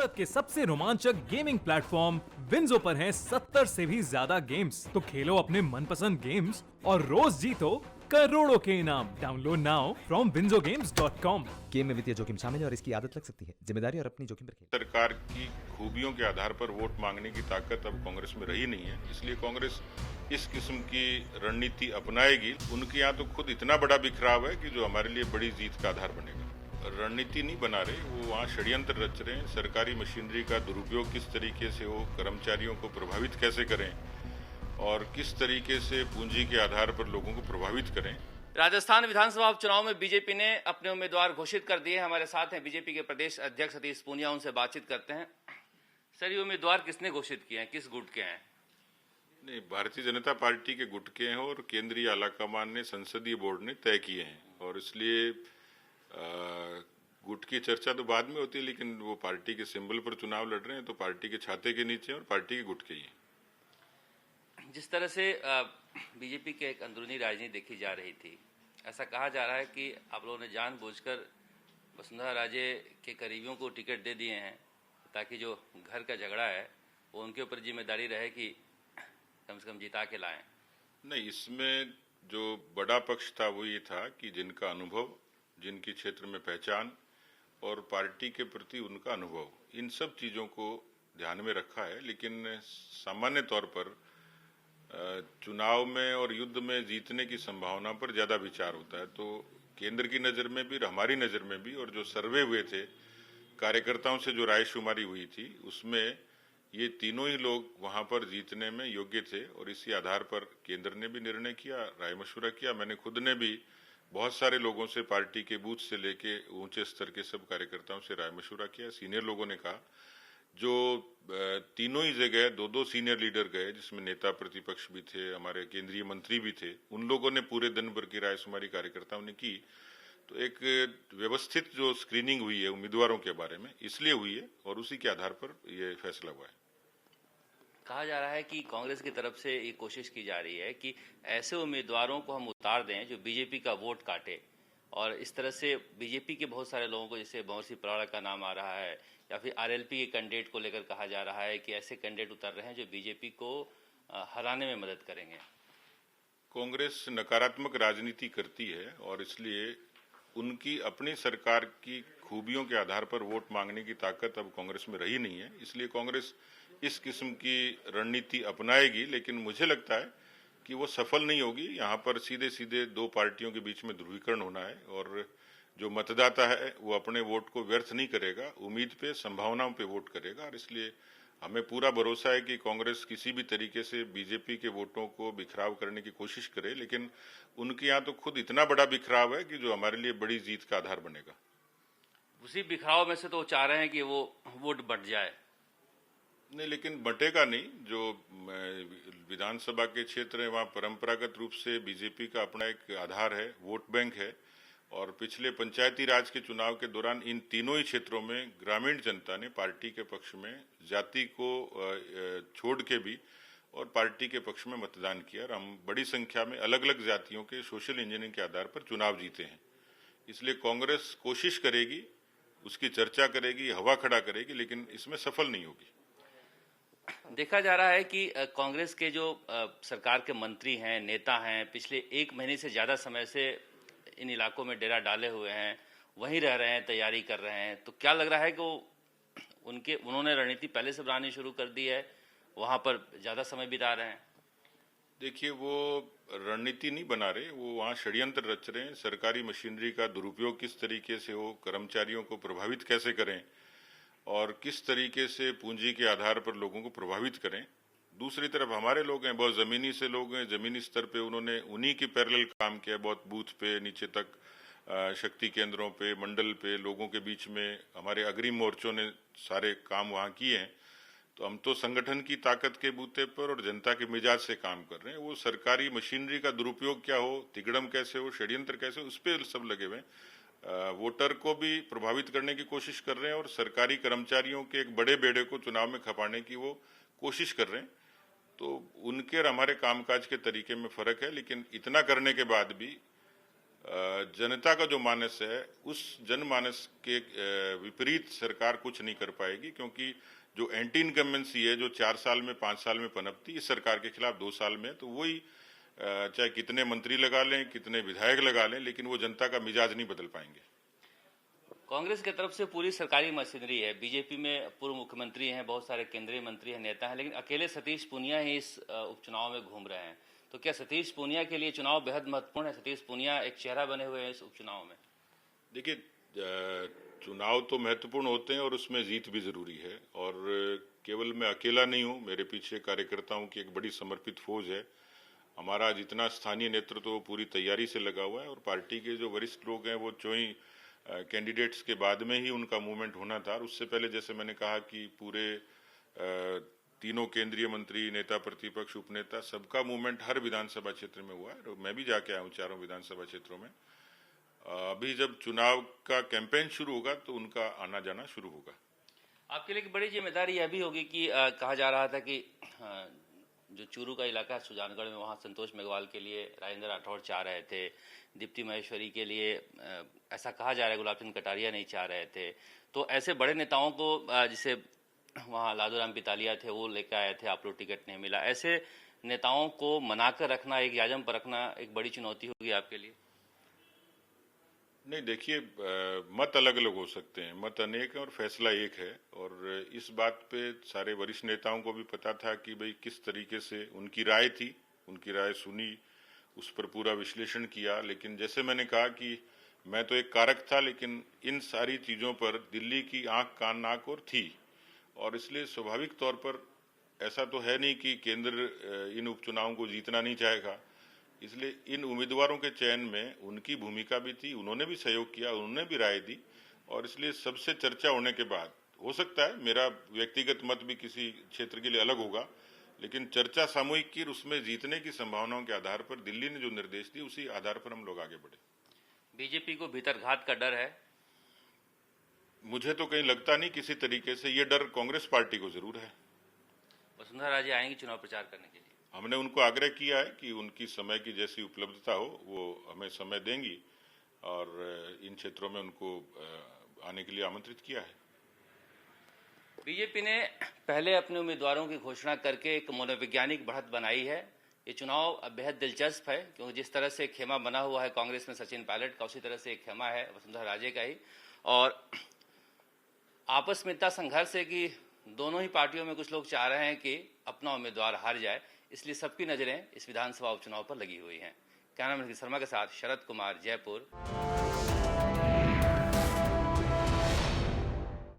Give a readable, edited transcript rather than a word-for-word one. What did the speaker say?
भारत के सबसे रोमांचक गेमिंग प्लेटफॉर्म विंजो पर हैं 70 से भी ज्यादा गेम्स। तो खेलो अपने मनपसंद गेम्स और रोज जीतो करोड़ों के इनाम। Download now from winzogames.com। Game में वित्तीय जोखिम शामिल है और इसकी आदत लग सकती है। जिम्मेदारी और अपनी जोखिम पर खेलें। सरकार की खूबियों के आधार पर वोट मांगने की ताकत अब कांग्रेस में रही नहीं है, इसलिए कांग्रेस इस किस्म की रणनीति अपनाएगी। उनके यहाँ तो खुद इतना बड़ा बिखराव है कि जो हमारे लिए बड़ी जीत का आधार बनेगा। रणनीति नहीं बना रहे, वो वहाँ षड्यंत्र रच रहे हैं। सरकारी मशीनरी का दुरुपयोग किस तरीके से हो, कर्मचारियों को प्रभावित कैसे करें और किस तरीके से पूंजी के आधार पर लोगों को प्रभावित करें। राजस्थान विधानसभा उपचुनाव में बीजेपी ने अपने उम्मीदवार घोषित कर दिए। हमारे साथ हैं बीजेपी के प्रदेश अध्यक्ष सतीश पूनिया, उनसे बातचीत करते हैं। सर, ये उम्मीदवार किसने घोषित किए हैं, किस गुट के हैं? नहीं, भारतीय जनता पार्टी के गुट के हैं और केंद्रीय आलाकमान ने, संसदीय बोर्ड ने तय किए हैं। और इसलिए गुट की चर्चा तो बाद में होती है, लेकिन वो पार्टी के सिंबल पर चुनाव लड़ रहे हैं तो पार्टी के छाते के नीचे और पार्टी के गुट के ही हैं। जिस तरह से बीजेपी के एक अंदरूनी राजनीति देखी जा रही थी, ऐसा कहा जा रहा है कि आप लोगों ने जानबूझकर वसुंधरा राजे के करीबियों को टिकट दे दिए हैं ताकि जो घर का झगड़ा है वो उनके ऊपर जिम्मेदारी रहे कि कम से कम जिता के लाएं। नहीं, इसमें जो बड़ा पक्ष था वो ये था कि जिनका अनुभव, जिनकी क्षेत्र में पहचान और पार्टी के प्रति उनका अनुभव, इन सब चीज़ों को ध्यान में रखा है। लेकिन सामान्य तौर पर चुनाव में और युद्ध में जीतने की संभावना पर ज़्यादा विचार होता है। तो केंद्र की नज़र में भी, हमारी नज़र में भी, और जो सर्वे हुए थे कार्यकर्ताओं से, जो रायशुमारी हुई थी, उसमें ये तीनों ही लोग वहां पर जीतने में योग्य थे। और इसी आधार पर केंद्र ने भी निर्णय किया, राय मशवरा किया। मैंने खुद ने भी बहुत सारे लोगों से, पार्टी के बूथ से लेके ऊंचे स्तर के सब कार्यकर्ताओं से राय मशवरा किया। सीनियर लोगों ने कहा, जो तीनों ही जगह दो सीनियर लीडर गए, जिसमें नेता प्रतिपक्ष भी थे, हमारे केंद्रीय मंत्री भी थे, उन लोगों ने पूरे दिन भर की रायशुमारी कार्यकर्ताओं ने की। तो एक व्यवस्थित जो स्क्रीनिंग हुई है उम्मीदवारों के बारे में, इसलिए हुई है और उसी के आधार पर यह फैसला हुआ है। कहा जा रहा है कि कांग्रेस की तरफ से ये कोशिश की जा रही है कि ऐसे उम्मीदवारों को हम उतार दें जो बीजेपी का वोट काटे, और इस तरह से बीजेपी के बहुत सारे लोगों को, जैसे बंसी पराड़ा का नाम आ रहा है, या फिर आरएलपी के कैंडिडेट को लेकर कहा जा रहा है कि ऐसे कैंडिडेट उतर रहे हैं जो बीजेपी को हराने में मदद करेंगे। कांग्रेस नकारात्मक राजनीति करती है और इसलिए उनकी अपनी सरकार की खूबियों के आधार पर वोट मांगने की ताकत अब कांग्रेस में रही नहीं है, इसलिए कांग्रेस इस किस्म की रणनीति अपनाएगी। लेकिन मुझे लगता है कि वो सफल नहीं होगी। यहाँ पर सीधे सीधे दो पार्टियों के बीच में ध्रुवीकरण होना है और जो मतदाता है वो अपने वोट को व्यर्थ नहीं करेगा, उम्मीद पे, संभावनाओं पे वोट करेगा। और इसलिए हमें पूरा भरोसा है कि कांग्रेस किसी भी तरीके से बीजेपी के वोटों को बिखराव करने की कोशिश करे, लेकिन उनके यहाँ तो खुद इतना बड़ा बिखराव है कि जो हमारे लिए बड़ी जीत का आधार बनेगा। उसी बिखराव में से तो चाह रहे हैं कि वो वोट बढ़ जाए। नहीं, लेकिन बटेगा नहीं। जो विधानसभा के क्षेत्र है वहाँ परंपरागत रूप से बीजेपी का अपना एक आधार है, वोट बैंक है। और पिछले पंचायती राज के चुनाव के दौरान इन तीनों ही क्षेत्रों में ग्रामीण जनता ने पार्टी के पक्ष में, जाति को छोड़ के भी, और पार्टी के पक्ष में मतदान किया। और हम बड़ी संख्या में अलग अलग जातियों के सोशल इंजीनियरिंग के आधार पर चुनाव जीते हैं। इसलिए कांग्रेस कोशिश करेगी, उसकी चर्चा करेगी, हवा खड़ा करेगी, लेकिन इसमें सफल नहीं होगी। देखा जा रहा है कि कांग्रेस के जो सरकार के मंत्री हैं, नेता हैं, पिछले एक महीने से ज़्यादा समय से इन इलाकों में डेरा डाले हुए हैं, वहीं रह रहे हैं, तैयारी कर रहे हैं। तो क्या लग रहा है कि उन्होंने रणनीति पहले से बनानी शुरू कर दी है, वहाँ पर ज़्यादा समय बिता रहे हैं? देखिए, वो रणनीति नहीं बना रहे, वो वहाँ षड्यंत्र रच रहे हैं। सरकारी मशीनरी का दुरुपयोग किस तरीके से हो, कर्मचारियों को प्रभावित कैसे करें और किस तरीके से पूंजी के आधार पर लोगों को प्रभावित करें। दूसरी तरफ हमारे लोग हैं, बहुत ज़मीनी से लोग हैं, ज़मीनी स्तर पे उन्होंने उन्हीं के पैरेलल काम किया, बहुत बूथ पे नीचे तक, शक्ति केंद्रों पे, मंडल पे, लोगों के बीच में हमारे अग्रिम मोर्चों ने सारे काम वहाँ किए हैं। तो हम तो संगठन की ताकत के बूते पर और जनता के मिजाज से काम कर रहे हैं। वो सरकारी मशीनरी का दुरुपयोग क्या हो, तिगड़म कैसे हो, षड्यंत्र कैसे हो, उस पर सब लगे हुए हैं। वोटर को भी प्रभावित करने की कोशिश कर रहे हैं और सरकारी कर्मचारियों के एक बड़े बेड़े को चुनाव में खपाने की वो कोशिश कर रहे हैं। तो उनके और हमारे कामकाज के तरीके में फर्क है, लेकिन इतना करने के बाद भी जनता का जो मानस है उस जनमानस के विपरीत सरकार कुछ नहीं कर पाएगी, क्योंकि जो एंटी इनकम्बेंसी है जो 4 साल में 5 साल में पनपती इस सरकार के खिलाफ 2 साल में, तो वही चाहे कितने मंत्री लगा लें कितने विधायक लगा लें, लेकिन वो जनता का मिजाज नहीं बदल पाएंगे। कांग्रेस की तरफ से पूरी सरकारी मशीनरी है, बीजेपी में पूर्व मुख्यमंत्री हैं, बहुत सारे केंद्रीय मंत्री हैं, नेता हैं, लेकिन अकेले सतीश पूनिया ही इस उपचुनाव में घूम रहे हैं। तो क्या सतीश पूनिया के लिए चुनाव बेहद महत्वपूर्ण है? सतीश पूनिया एक चेहरा बने हुए हैं इस उपचुनाव में। देखिए, चुनाव तो महत्वपूर्ण होते हैं और उसमें जीत भी जरूरी है, और केवल मैं अकेला नहीं हूं, मेरे पीछे कार्यकर्ताओं की एक बड़ी समर्पित फौज है। हमारा जितना स्थानीय नेतृत्व पूरी तैयारी से लगा हुआ है, और पार्टी के जो वरिष्ठ लोग हैं वो चोई कैंडिडेट्स के बाद में ही उनका मूवमेंट होना था। और उससे पहले जैसे मैंने कहा कि पूरे तीनों केंद्रीय मंत्री, नेता प्रतिपक्ष, उपनेता, सबका मूवमेंट हर विधानसभा क्षेत्र में हुआ है। मैं भी जाके आया हूँ चारों विधानसभा क्षेत्रों में। अभी जब चुनाव का कैंपेन शुरू होगा तो उनका आना जाना शुरू होगा। आपके लिए एक बड़ी जिम्मेदारी यह भी होगी कि कहा जा रहा था कि जो चूरू का इलाका है सुजानगढ़ में, वहाँ संतोष मेघवाल के लिए राजेंद्र राठौड़ चाह रहे थे, दीप्ति महेश्वरी के लिए ऐसा कहा जा रहा है गुलाब चंद कटारिया नहीं चाह रहे थे। तो ऐसे बड़े नेताओं को जिसे वहाँ लादूराम पितालिया थे वो लेकर आए थे, आप लोग टिकट नहीं मिला, ऐसे नेताओं को मनाकर रखना, एक याजम पर रखना एक बड़ी चुनौती होगी आपके लिए। नहीं, देखिए, मत अलग अलग हो सकते हैं, मत अनेक है और फैसला एक है। और इस बात पे सारे वरिष्ठ नेताओं को भी पता था कि भाई किस तरीके से उनकी राय थी, उनकी राय सुनी, उस पर पूरा विश्लेषण किया। लेकिन जैसे मैंने कहा कि मैं तो एक कारक था, लेकिन इन सारी चीजों पर दिल्ली की आंख कान नाक और थी, और इसलिए स्वाभाविक तौर पर ऐसा तो है नहीं कि केंद्र इन उपचुनावों को जीतना नहीं चाहेगा। इसलिए इन उम्मीदवारों के चयन में उनकी भूमिका भी थी, उन्होंने भी सहयोग किया, उन्होंने भी राय दी। और इसलिए सबसे चर्चा होने के बाद, हो सकता है मेरा व्यक्तिगत मत भी किसी क्षेत्र के लिए अलग होगा, लेकिन चर्चा सामूहिक की, उसमें जीतने की संभावनाओं के आधार पर दिल्ली ने जो निर्देश दिए उसी आधार पर हम लोग आगे बढ़े। बीजेपी को भीतरघात का डर है? मुझे तो कहीं लगता नहीं किसी तरीके से। ये डर कांग्रेस पार्टी को जरूर है। वसुंधरा राजे आएंगी चुनाव प्रचार करने के लिए? हमने उनको आग्रह किया है कि उनकी समय की जैसी उपलब्धता हो वो हमें समय देंगी, और इन क्षेत्रों में उनको आने के लिए आमंत्रित किया है। बीजेपी ने पहले अपने उम्मीदवारों की घोषणा करके एक मनोवैज्ञानिक बढ़त बनाई है। ये चुनाव बेहद दिलचस्प है, क्योंकि जिस तरह से खेमा बना हुआ है कांग्रेस में सचिन पायलट का, उसी तरह से एक खेमा है वसुंधरा राजे का ही। और आपस में इतना संघर्ष है कि दोनों ही पार्टियों में कुछ लोग चाह रहे हैं कि अपना उम्मीदवार हार जाए, इसलिए सबकी नजरें इस विधानसभा उपचुनाव पर लगी हुई हैं। कैमरामैन शर्मा के साथ शरद कुमार, जयपुर।